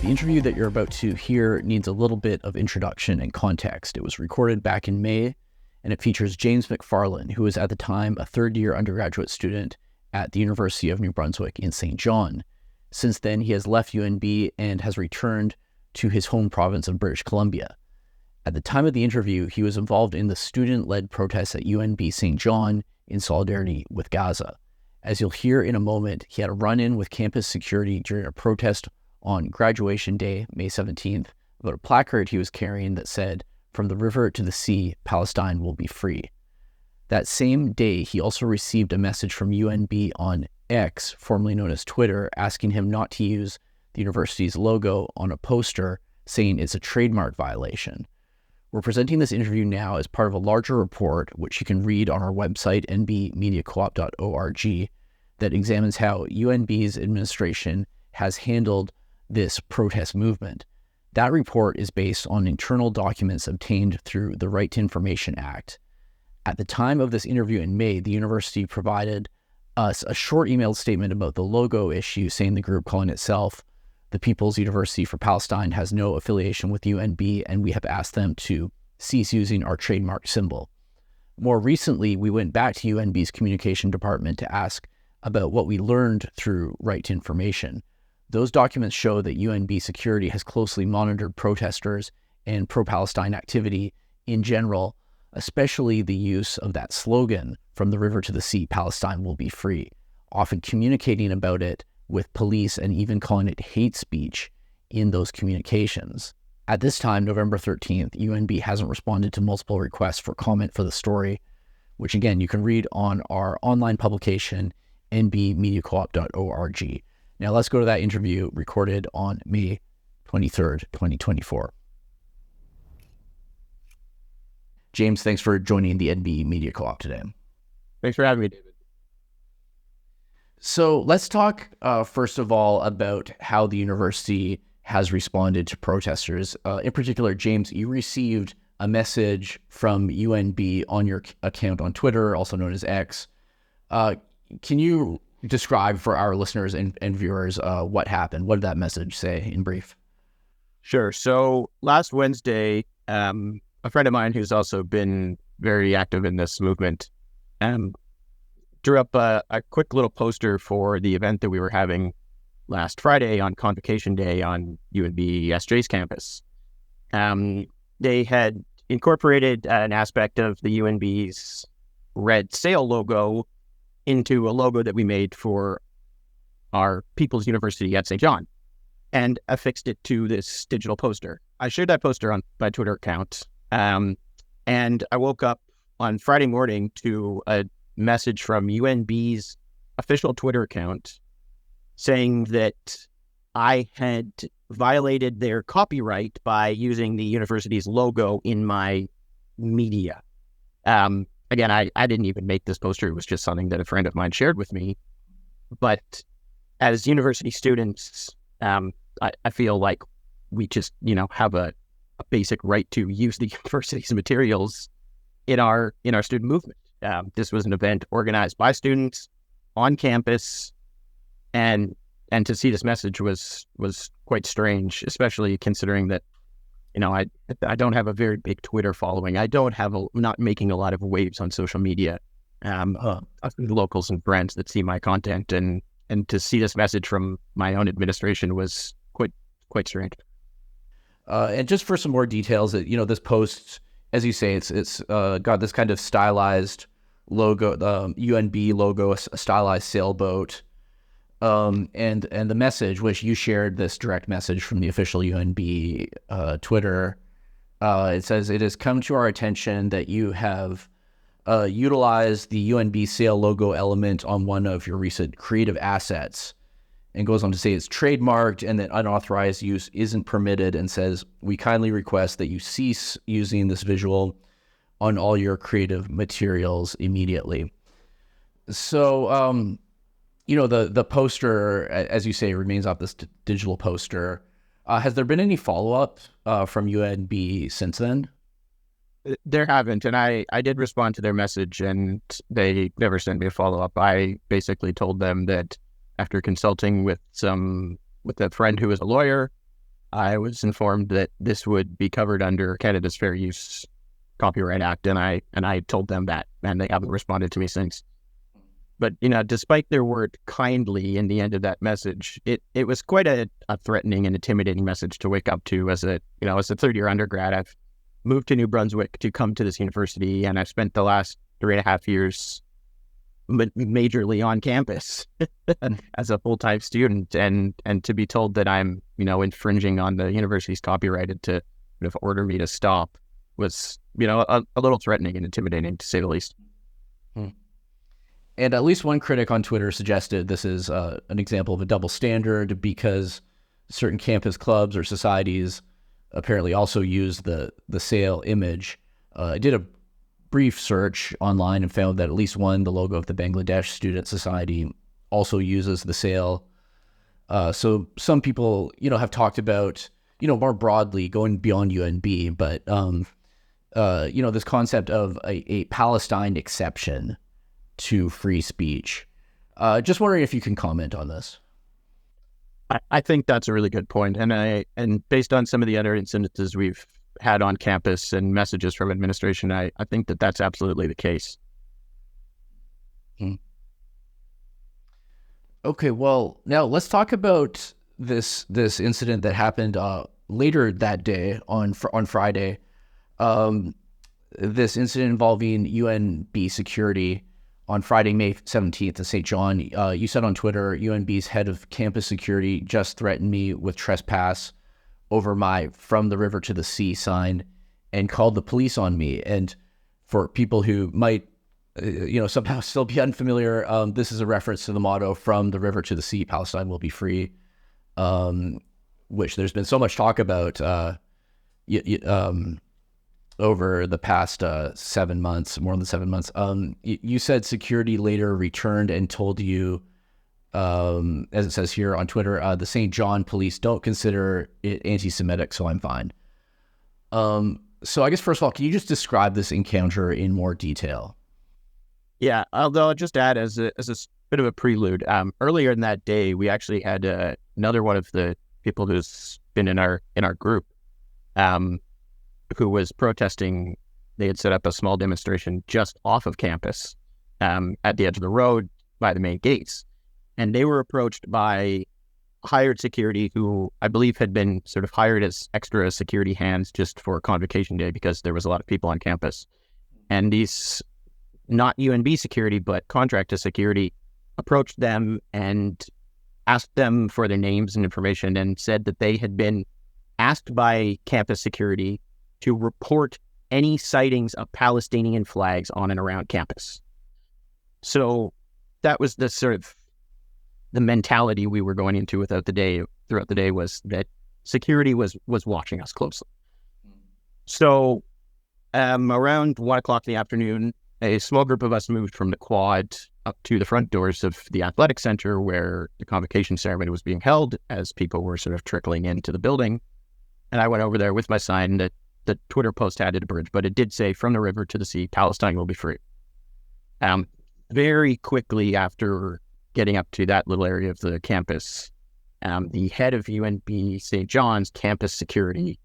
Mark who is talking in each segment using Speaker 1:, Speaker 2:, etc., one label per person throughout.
Speaker 1: The interview that you're about to hear needs a little bit of introduction and context. It was recorded back in May, and it features James MacFarlan, who was at the time a third-year undergraduate student at the University of New Brunswick in St. John. Since then, he has left UNB and has returned to his home province of British Columbia. At the time of the interview, he was involved in the student-led protests at UNB St. John in solidarity with Gaza. As you'll hear in a moment, he had a run-in with campus security during a protest on graduation day, May 17th, about a placard he was carrying that said, "From the river to the sea, Palestine will be free." That same day, he also received a message from UNB on X, formerly known as Twitter, asking him not to use the university's logo on a poster, saying it's a trademark violation. We're presenting this interview now as part of a larger report, which you can read on our website, nbmediacoop.org, that examines how UNB's administration has handled this protest movement. That report is based on internal documents obtained through the Right to Information Act. At the time of this interview in May, the university provided us a short emailed statement about the logo issue, saying the group calling itself the People's University for Palestine has no affiliation with UNB, and we have asked them to cease using our trademark symbol. More recently, we went back to UNB's communication department to ask about what we learned through Right to Information. Those documents show that UNB security has closely monitored protesters and pro-Palestine activity in general, especially the use of that slogan, "From the river to the sea, Palestine will be free," often communicating about it with police and even calling it hate speech in those communications. At this time, November 13th, UNB hasn't responded to multiple requests for comment for the story, which again, you can read on our online publication, nbmediacoop.org. Now let's go to that interview recorded on May 23rd, 2024. James, thanks for joining the NB Media Co-op today.
Speaker 2: Thanks for having me, David.
Speaker 1: So let's talk, first of all, about how the university has responded to protesters. In particular, James, you received a message from UNB on your account on Twitter, also known as X. Can you describe for our listeners and viewers what happened? What did that message say in brief?
Speaker 2: Sure. So last Wednesday, a friend of mine who's also been very active in this movement drew up a quick little poster for the event that we were having last Friday on Convocation Day on UNB SJ's campus. They had incorporated an aspect of the UNB's red sail logo into a logo that we made for our People's University at St. John and affixed it to this digital poster. I shared that poster on my Twitter account, and I woke up on Friday morning to a message from UNB's official Twitter account saying that I had violated their copyright by using the university's logo in my media. Again, I didn't even make this poster. It was just something that a friend of mine shared with me. But as university students, I feel like we just, have a basic right to use the university's materials in our student movement. This was an event organized by students on campus, and to see this message was quite strange, especially considering that I don't have a very big Twitter following. I don't have not making a lot of waves on social media. Locals and friends that see my content, and to see this message from my own administration was quite strange.
Speaker 1: And just for some more details, this post, as you say, it's got this kind of stylized logo, the UNB logo, a stylized sailboat, and the message, which you shared this direct message from the official UNB Twitter. It says, "It has come to our attention that you have utilized the UNB sail logo element on one of your recent creative assets," and goes on to say it's trademarked and that unauthorized use isn't permitted, and says, "We kindly request that you cease using this visual on all your creative materials immediately." So, the poster, as you say, remains off this digital poster. Has there been any follow-up from UNB since then?
Speaker 2: There haven't, and I did respond to their message, and they never sent me a follow-up. I basically told them that after consulting with a friend who is a lawyer, I was informed that this would be covered under Canada's Fair Use Copyright Act, and I told them that, and they haven't responded to me since. But, despite their word kindly in the end of that message, it was quite a threatening and intimidating message to wake up to as a third-year undergrad. I've moved to New Brunswick to come to this university, and I've spent the last 3.5 years majorly on campus as a full-time student, and to be told that I'm, infringing on the university's copyright to order me to stop was, a little threatening and intimidating, to say the least.
Speaker 1: And at least one critic on Twitter suggested this is an example of a double standard because certain campus clubs or societies apparently also use the sail image. I did a brief search online and found that at least one, the logo of the Bangladesh Student Society, also uses the sail. So some people, have talked about, more broadly going beyond UNB, but, this concept of a Palestine exception to free speech. Just wondering if you can comment on this.
Speaker 2: I think that's a really good point. And based on some of the other incidences we've had on campus and messages from administration, I think that that's absolutely the case.
Speaker 1: Okay, well, now let's talk about this incident that happened later that day on Friday. This incident involving UNB security on Friday, May 17th in St. John. You said on Twitter, UNB's head of campus security just threatened me with trespass over my "From the River to the Sea" sign and called the police on me. And for people who might, somehow still be unfamiliar, this is a reference to the motto, "From the river to the sea, Palestine will be free," which there's been so much talk about over the past 7 months, more than 7 months. You said security later returned and told you, as it says here on Twitter, the St. John police don't consider it anti-Semitic, so I'm fine. So I guess, first of all, can you just describe this encounter in more detail?
Speaker 2: Yeah, although I'll just add as a bit of a prelude, earlier in that day, we actually had another one of the people who's been in our group, who was protesting. They had set up a small demonstration just off of campus, at the edge of the road by the main gates. And they were approached by hired security who I believe had been sort of hired as extra security hands just for convocation day because there was a lot of people on campus. And these, not UNB security, but contracted security, approached them and asked them for their names and information and said that they had been asked by campus security to report any sightings of Palestinian flags on and around campus. So that was the sort of the mentality we were going into throughout the day was that security was watching us closely. So around 1 o'clock in the afternoon, a small group of us moved from the quad up to the front doors of the athletic center where the convocation ceremony was being held as people were sort of trickling into the building. And I went over there with my sign that the Twitter post had it abridged, but it did say "From the river to the sea, Palestine will be free." Very quickly after getting up to that little area of the campus, the head of UNB St. John's campus security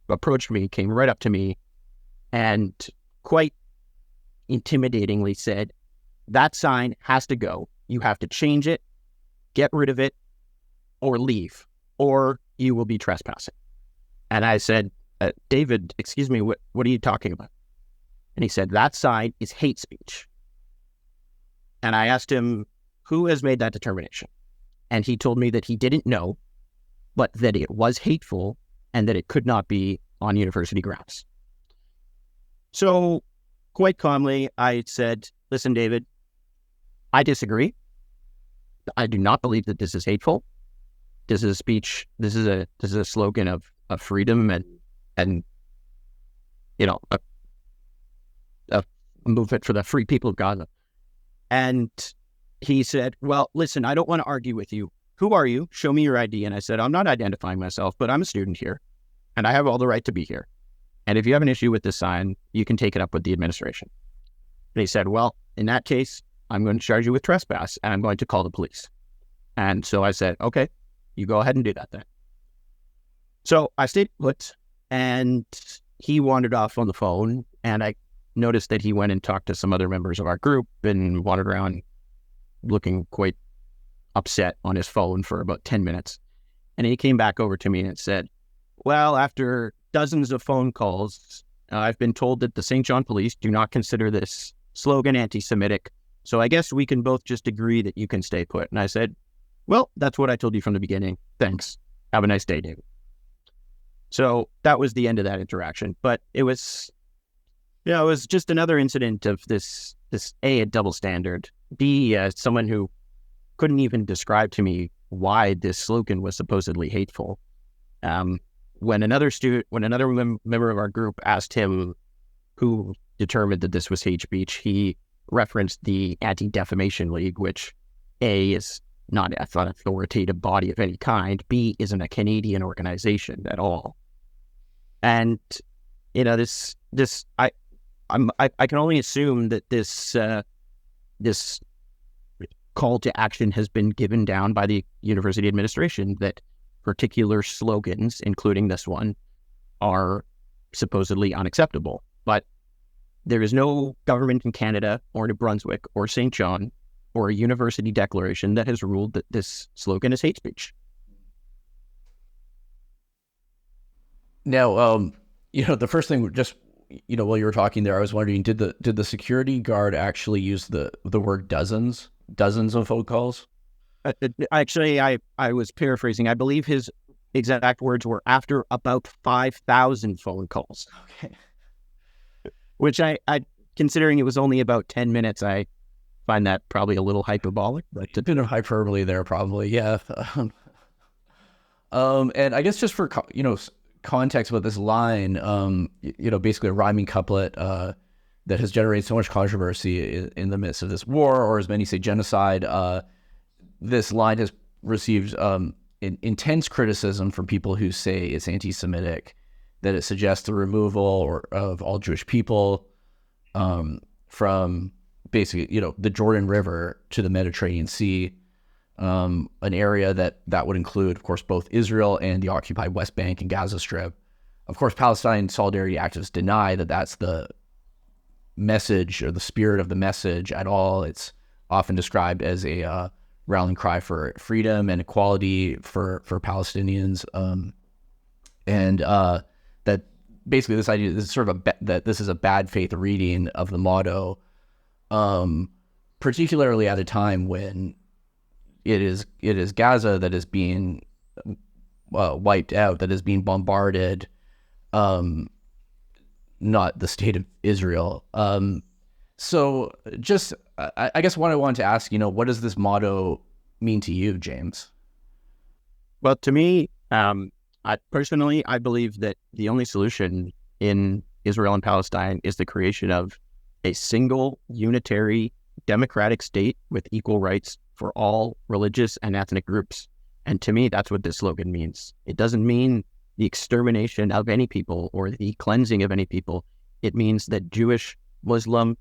Speaker 2: approached me, came right up to me, and quite intimidatingly said, "That sign has to go. You have to change it, get rid of it, or leave, or you will be trespassing." And I said, "David, excuse me, what are you talking about?" And he said, "That sign is hate speech." And I asked him, "Who has made that determination?" And he told me that he didn't know, but that it was hateful and that it could not be on university grounds. So quite calmly, I said, "Listen, David, I disagree. I do not believe that this is hateful. This is a speech. This is a slogan of freedom and a movement for the free people of Gaza." And he said, "Well, listen, I don't want to argue with you. Who are you? Show me your ID." And I said, "I'm not identifying myself, but I'm a student here and I have all the right to be here. And if you have an issue with this sign, you can take it up with the administration." And he said, "Well, in that case, I'm going to charge you with trespass and I'm going to call the police." And so I said, "Okay, you go ahead and do that then. So I stayed put, and he wandered off on the phone, and I noticed that he went and talked to some other members of our group and wandered around looking quite upset on his phone for about 10 minutes. And he came back over to me and said, well, after dozens of phone calls, I've been told that the St. John police do not consider this slogan anti-Semitic. So I guess we can both just agree that you can stay put. And I said, well, that's what I told you from the beginning. Thanks. Have a nice day, David. So that was the end of that interaction. But it was, it was just another incident of this A, a double standard, B, someone who couldn't even describe to me why this slogan was supposedly hateful. When another member of our group asked him who determined that this was hate speech, he referenced the Anti-Defamation League, which A, is not an authoritative body of any kind, B, isn't a Canadian organization at all. And, I can only assume that this call to action has been given down by the university administration, that particular slogans, including this one, are supposedly unacceptable. But there is no government in Canada or New Brunswick or St. John or a university declaration that has ruled that this slogan is hate speech.
Speaker 1: Now, the first thing, just, while you were talking there, I was wondering, did the security guard actually use the word dozens of phone calls?
Speaker 2: Actually, I was paraphrasing. I believe his exact words were after about 5,000 phone calls.
Speaker 1: Okay.
Speaker 2: Which I considering it was only about 10 minutes, I find that probably a little hyperbolic. But
Speaker 1: a bit of hyperbole there, probably, yeah. And I guess just for context about this line, basically a rhyming couplet that has generated so much controversy in the midst of this war, or as many say, genocide. This line has received intense criticism from people who say it's anti-Semitic, that it suggests the removal of all Jewish people from basically, the Jordan River to the Mediterranean Sea, an area that would include, of course, both Israel and the occupied West Bank and Gaza Strip. Of course, Palestine solidarity activists deny that that's the message or the spirit of the message at all. It's often described as a rallying cry for freedom and equality for Palestinians, and that basically this idea, this is sort of that this is a bad faith reading of the motto, particularly at a time when it is Gaza that is being wiped out, that is being bombarded, not the state of Israel. So just, I guess what I wanted to ask, what does this motto mean to you, James?
Speaker 2: Well, to me, I believe that the only solution in Israel and Palestine is the creation of a single, unitary, democratic state with equal rights for all religious and ethnic groups. And to me, that's what this slogan means. It doesn't mean the extermination of any people or the cleansing of any people. It means that Jewish, Muslim,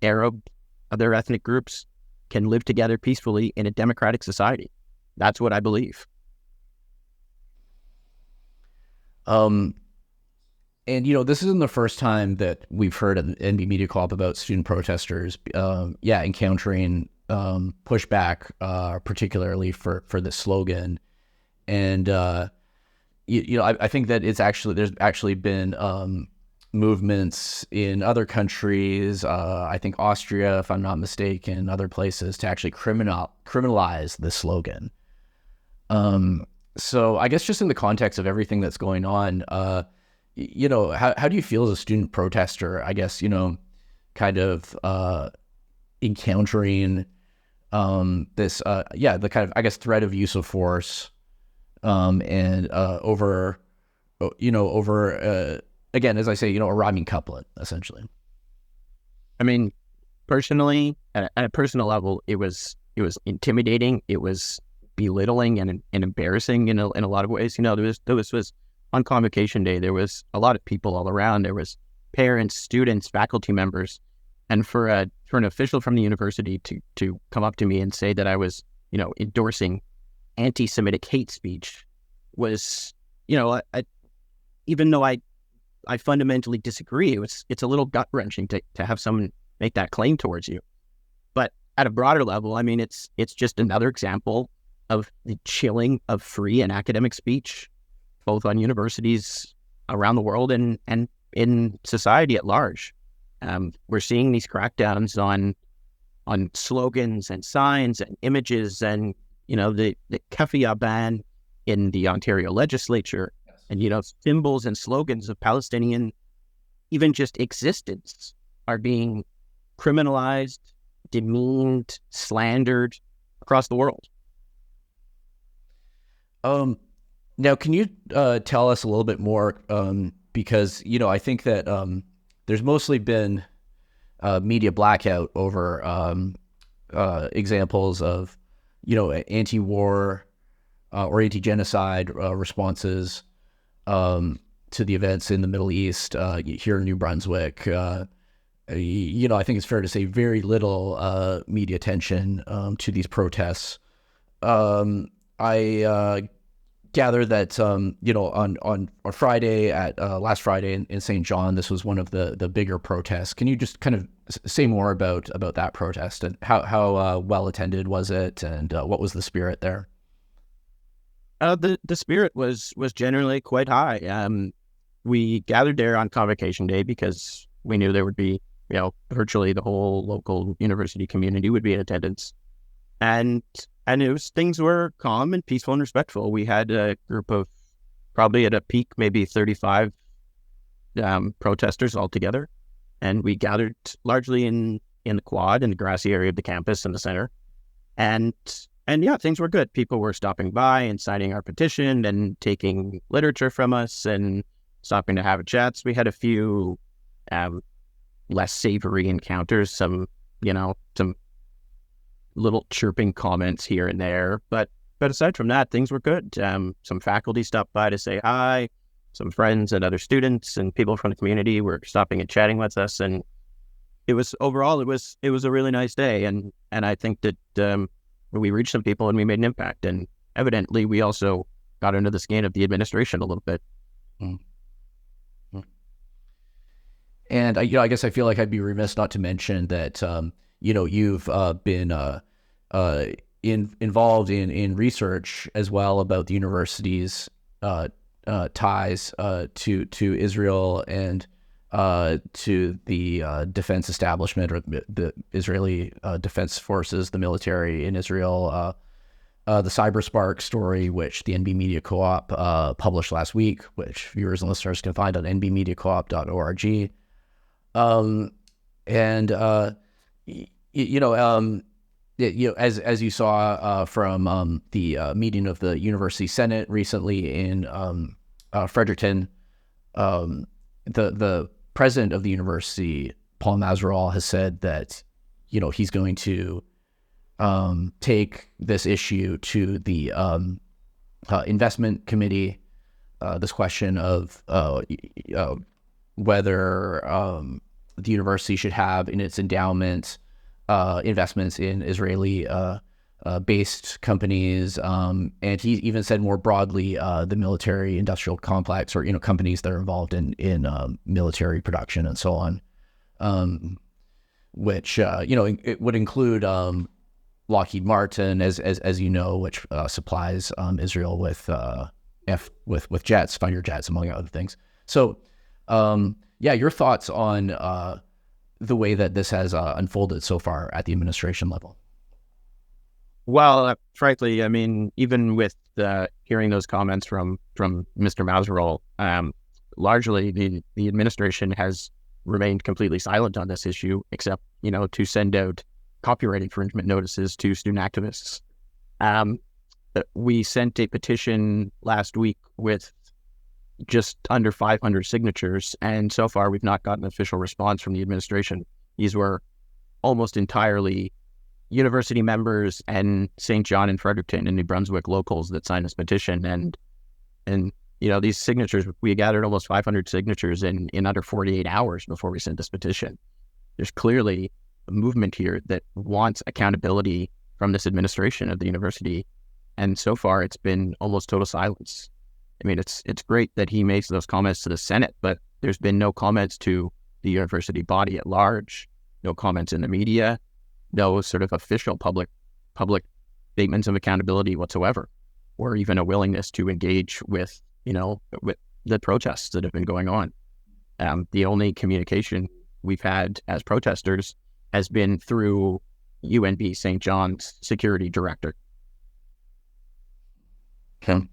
Speaker 2: Arab, other ethnic groups can live together peacefully in a democratic society. That's what I believe.
Speaker 1: And, this isn't the first time that we've heard at the NB Media Co-op about student protesters, encountering pushback, particularly for this slogan. And, I think that there's actually been movements in other countries, I think Austria, if I'm not mistaken, other places, to actually criminalize the slogan. So I guess just in the context of everything that's going on, how do you feel as a student protester, I guess, kind of encountering this, the kind of, I guess, threat of use of force, and over, again, as I say, a rhyming couplet, essentially.
Speaker 2: I mean, personally, at a personal level, it was intimidating. It was belittling and embarrassing in a lot of ways. There was on convocation day, there was a lot of people all around. There was parents, students, faculty members, and for an official from the university to come up to me and say that I was, endorsing anti-Semitic hate speech was, even though I fundamentally disagree, it's a little gut-wrenching to have someone make that claim towards you. But at a broader level, I mean, it's just another example of the chilling of free and academic speech, both on universities around the world and in society at large. We're seeing these crackdowns on slogans and signs and images, and the keffiyeh ban in the Ontario legislature, and symbols and slogans of Palestinian even just existence are being criminalized, demeaned, slandered across the world.
Speaker 1: Now, can you tell us a little bit more? Because I think that there's mostly been media blackout over examples of anti-war or anti-genocide responses to the events in the Middle East here in New Brunswick. I think it's fair to say very little media attention to these protests. I gather that on Friday last Friday in St. John, this was one of the bigger protests. Can you just kind of say more about that protest and how well attended was it, and what was the spirit there?
Speaker 2: The spirit was generally quite high. We gathered there on Convocation Day because we knew there would be virtually the whole local university community would be in attendance, and things were calm and peaceful and respectful. We had a group of probably at a peak maybe 35 protesters altogether, and we gathered largely in the quad in the grassy area of the campus in the center, and yeah, things were good. People were stopping by and signing our petition and taking literature from us and stopping to have chats. We had a few less savory encounters, some little chirping comments here and there, but aside from that, things were good. Some faculty stopped by to say hi. Some friends and other students and people from the community were stopping and chatting with us, and it was a really nice day. And I think that we reached some people and we made an impact. And evidently, we also got under the skin of the administration a little bit.
Speaker 1: And I guess I feel like I'd be remiss not to mention that you've been involved in research as well about the university's ties to Israel and to the defense establishment, or the Israeli defense forces, the military in Israel. The CyberSpark story, which the NB Media Co-op published last week, which viewers and listeners can find on nbmediacoop.org. As you saw from the meeting of the University Senate recently in Fredericton, the president of the university, Paul Mazerall, has said that he's going to take this issue to the investment committee. This question of whether the university should have in its endowment investments in Israeli based companies, and he even said more broadly the military industrial complex, or companies that are involved in military production and so on, which it would include Lockheed Martin, as you know, which supplies Israel with jets, fighter jets, among other things. So your thoughts on the way that this has unfolded so far at the administration level?
Speaker 2: Well, frankly, I mean, even with hearing those comments from Mr. Mazerall, largely the administration has remained completely silent on this issue, except to send out copyright infringement notices to student activists. We sent a petition last week with just under 500 signatures, and so far we've not gotten an official response from the administration. These were almost entirely university members and St. John and Fredericton and New Brunswick locals that signed this petition, and these signatures, we gathered almost 500 signatures in under 48 hours before we sent this petition. There's clearly a movement here that wants accountability from this administration of the university, And so far, it's been almost total silence. I mean, it's great that he makes those comments to the Senate, but there's been no comments to the university body at large, no comments in the media, no sort of official public statements of accountability whatsoever, or even a willingness to engage with the protests that have been going on. The only communication we've had as protesters has been through UNB St. John's security director.
Speaker 1: Okay.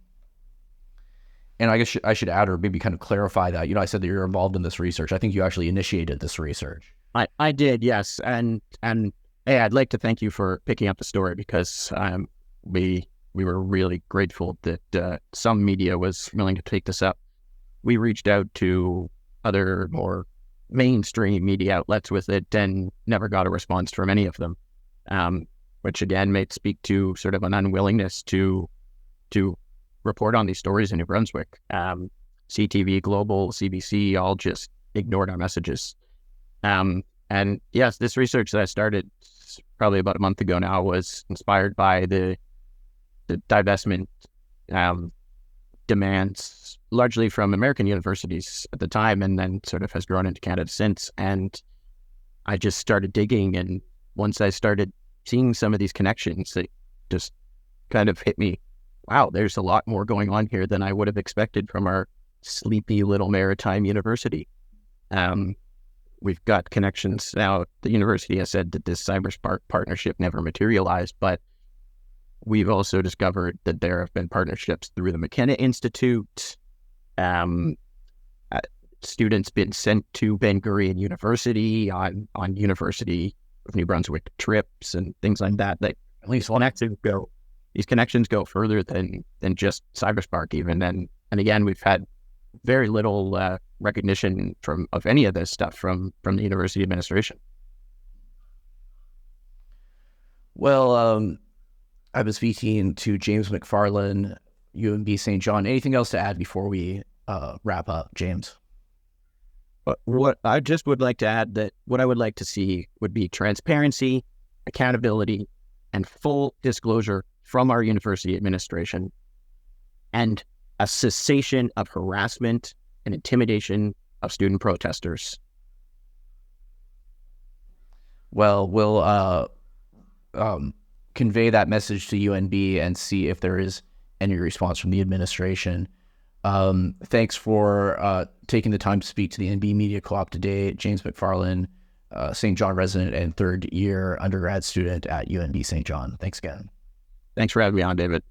Speaker 1: And I guess I should add, or maybe kind of clarify that, I said that you're involved in this research. I think you actually initiated this research.
Speaker 2: I did, yes. And hey, I'd like to thank you for picking up the story, because we were really grateful that some media was willing to take this up. We reached out to other more mainstream media outlets with it and never got a response from any of them, which again may speak to sort of an unwillingness to report on these stories in New Brunswick. CTV, Global, CBC all just ignored our messages. And yes, this research that I started probably about a month ago now was inspired by the divestment demands, largely from American universities at the time, and then sort of has grown into Canada since. And I just started digging, and once I started seeing some of these connections, it just kind of hit me. Wow, there's a lot more going on here than I would have expected from our sleepy little maritime university. We've got connections now. The university has said that this Cyberspark partnership never materialized, but we've also discovered that there have been partnerships through the McKenna Institute. Students been sent to Ben Gurion University on University of New Brunswick trips and things like that. That at least these connections go further than just Cyberspark even. And again, we've had very little recognition of any of this stuff from the university administration.
Speaker 1: Well, I was speaking to James MacFarlan, UNB St. John. Anything else to add before we wrap up, James?
Speaker 2: What I just would like to add, that what I would like to see would be transparency, accountability, and full disclosure from our university administration, and a cessation of harassment and intimidation of student protesters.
Speaker 1: Well, we'll convey that message to UNB and see if there is any response from the administration. Thanks for taking the time to speak to the NB Media Co-op today. James MacFarlan, St. John resident and third year undergrad student at UNB St. John. Thanks again.
Speaker 2: Thanks for having me on, David.